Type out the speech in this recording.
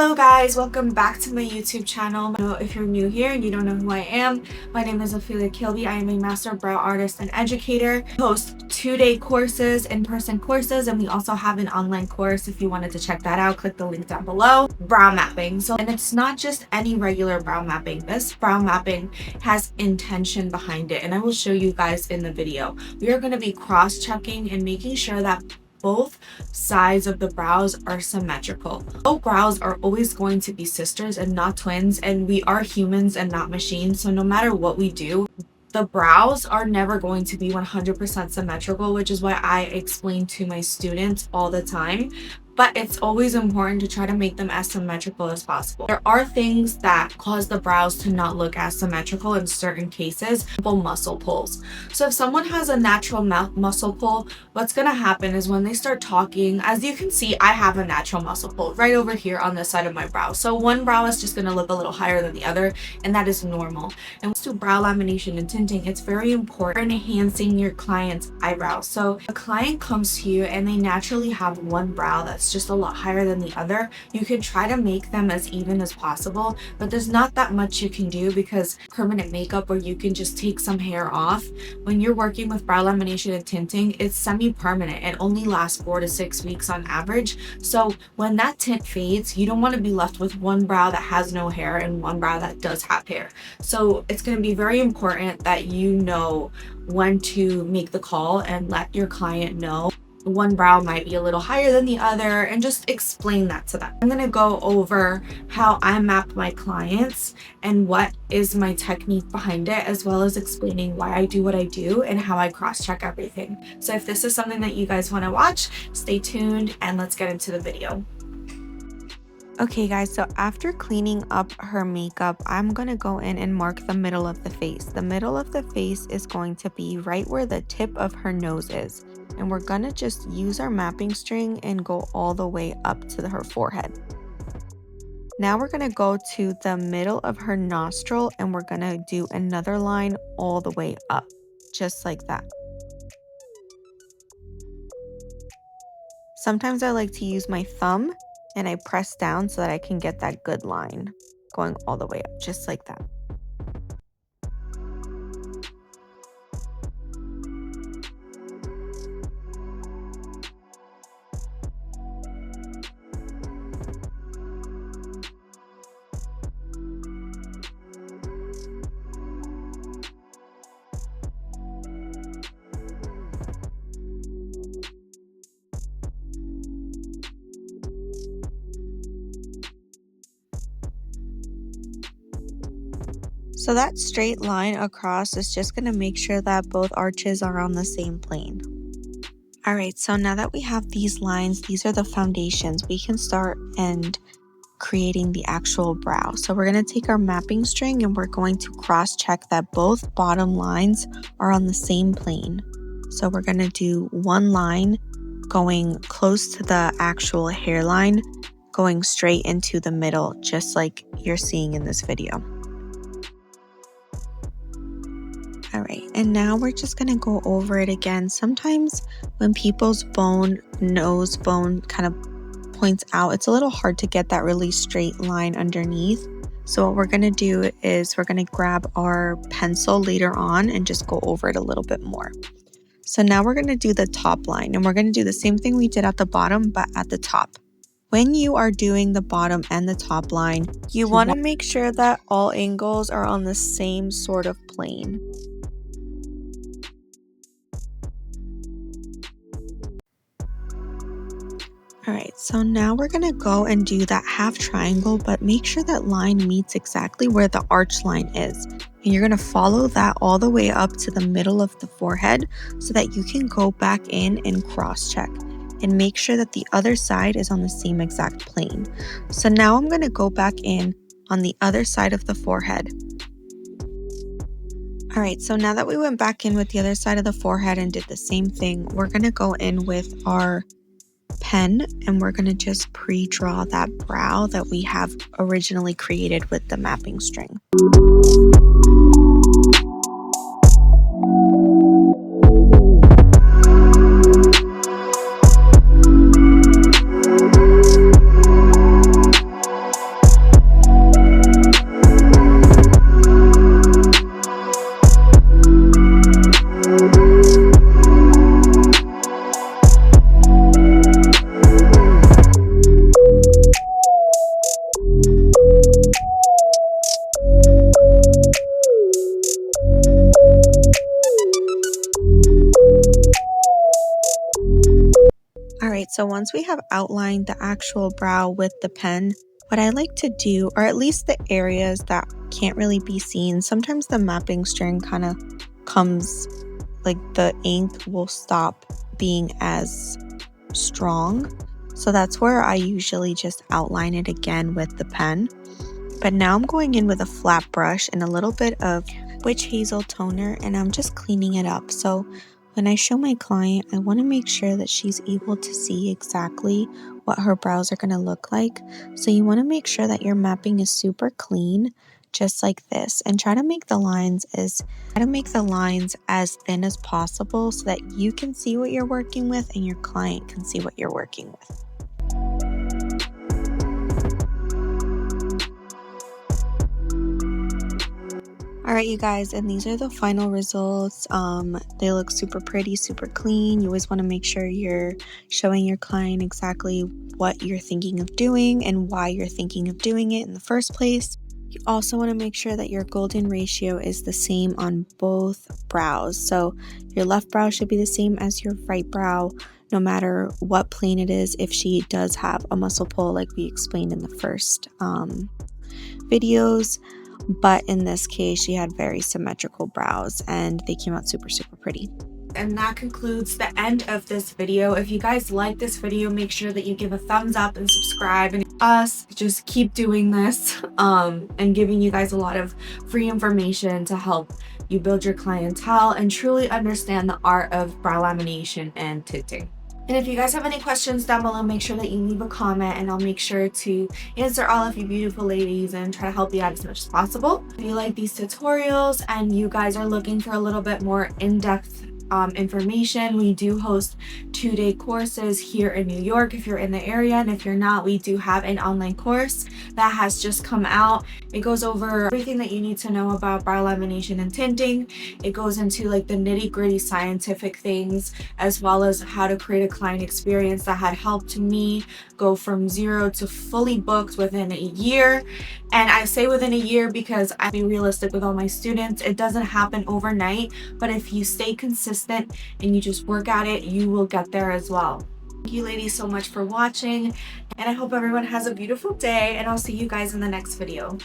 Hello guys, welcome back to my YouTube channel. If you're new here and you don't know who I am, my name is Ophelia Kilby. I am a master brow artist and educator. I host 2-day courses, in-person courses, and we also have an online course. If you wanted to check that out, click the link down below. Brow mapping. And it's not just any regular brow mapping. This brow mapping has intention behind it, and I will show you guys in the video. We are going to be cross-checking and making sure that both sides of the brows are symmetrical. Both brows are always going to be sisters and not twins, and we are humans and not machines, so no matter what we do, the brows are never going to be 100% symmetrical, which is why I explain to my students all the time. But it's always important to try to make them as symmetrical as possible. There are things that cause the brows to not look as symmetrical in certain cases, muscle pulls. So if someone has a natural muscle pull, what's gonna happen is when they start talking, as you can see, I have a natural muscle pull right over here on this side of my brow. So one brow is just gonna look a little higher than the other, and that is normal. And to brow lamination and tinting, it's very important in enhancing your client's eyebrows. So a client comes to you and they naturally have one brow that's just a lot higher than the other. You can try to make them as even as possible, but there's not that much you can do because permanent makeup where you can just take some hair off. When you're working with brow lamination and tinting, it's semi-permanent. It only lasts 4 to 6 weeks on average. So when that tint fades, you don't want to be left with one brow that has no hair and one brow that does have hair. So it's going to be very important that you know when to make the call and let your client know one brow might be a little higher than the other, and just explain that to them. I'm going to go over how I map my clients and what is my technique behind it, as well as explaining why I do what I do and how I cross-check everything. So if this is something that you guys want to watch, stay tuned and let's get into the video. Okay guys, so after cleaning up her makeup, I'm going to go in and mark the middle of the face. The middle of the face is going to be right where the tip of her nose is. And we're going to just use our mapping string and go all the way up to her forehead. Now we're going to go to the middle of her nostril and we're going to do another line all the way up, just like that. Sometimes I like to use my thumb and I press down so that I can get that good line going all the way up, just like that. So that straight line across is just going to make sure that both arches are on the same plane. Alright, so now that we have these lines, these are the foundations. We can start and creating the actual brow. So we're going to take our mapping string and we're going to cross-check that both bottom lines are on the same plane. So we're going to do one line going close to the actual hairline, going straight into the middle, just like you're seeing in this video. Alright, and now we're just going to go over it again. Sometimes when people's nose bone kind of points out, it's a little hard to get that really straight line underneath. So what we're going to do is we're going to grab our pencil later on and just go over it a little bit more. So now we're going to do the top line, and we're going to do the same thing we did at the bottom, but at the top. When you are doing the bottom and the top line, you want to make sure that all angles are on the same sort of plane. Alright, so now we're going to go and do that half triangle, but make sure that line meets exactly where the arch line is. And you're going to follow that all the way up to the middle of the forehead so that you can go back in and cross-check and make sure that the other side is on the same exact plane. So now I'm going to go back in on the other side of the forehead. Alright, so now that we went back in with the other side of the forehead and did the same thing, we're going to go in with our pen and we're going to just pre-draw that brow that we have originally created with the mapping string. So once we have outlined the actual brow with the pen, what I like to do, or at least the areas that can't really be seen, sometimes the mapping string kind of comes, like the ink will stop being as strong. So that's where I usually just outline it again with the pen. But now I'm going in with a flat brush and a little bit of witch hazel toner, and I'm just cleaning it up. So when I show my client, I want to make sure that she's able to see exactly what her brows are going to look like. So you want to make sure that your mapping is super clean, just like this, and try to make the lines as thin as possible so that you can see what you're working with and your client can see what you're working with. Alright, you guys, and these are the final results. They look super pretty, super clean. You always want to make sure you're showing your client exactly what you're thinking of doing and why you're thinking of doing it in the first place. You also want to make sure that your golden ratio is the same on both brows. So your left brow should be the same as your right brow, no matter what plane it is, if she does have a muscle pull like we explained in the first videos. But in this case, she had very symmetrical brows and they came out super, super pretty. And that concludes the end of this video. If you guys like this video, make sure that you give a thumbs up and subscribe, and us just keep doing this and giving you guys a lot of free information to help you build your clientele and truly understand the art of brow lamination and tinting. And if you guys have any questions down below, make sure that you leave a comment and I'll make sure to answer all of you beautiful ladies and try to help you out as much as possible. If you like these tutorials and you guys are looking for a little bit more in-depth information, we do host 2-day courses here in New York if you're in the area, and if you're not, we do have an online course that has just come out. It goes over everything that you need to know about brow lamination and tinting. It goes into like the nitty-gritty scientific things, as well as how to create a client experience that had helped me go from 0 to fully booked within a year. And I say within a year because I be realistic with all my students. It doesn't happen overnight, but if you stay consistent and you just work at it, you will get there as well. Thank you ladies so much for watching, and I hope everyone has a beautiful day, and I'll see you guys in the next video.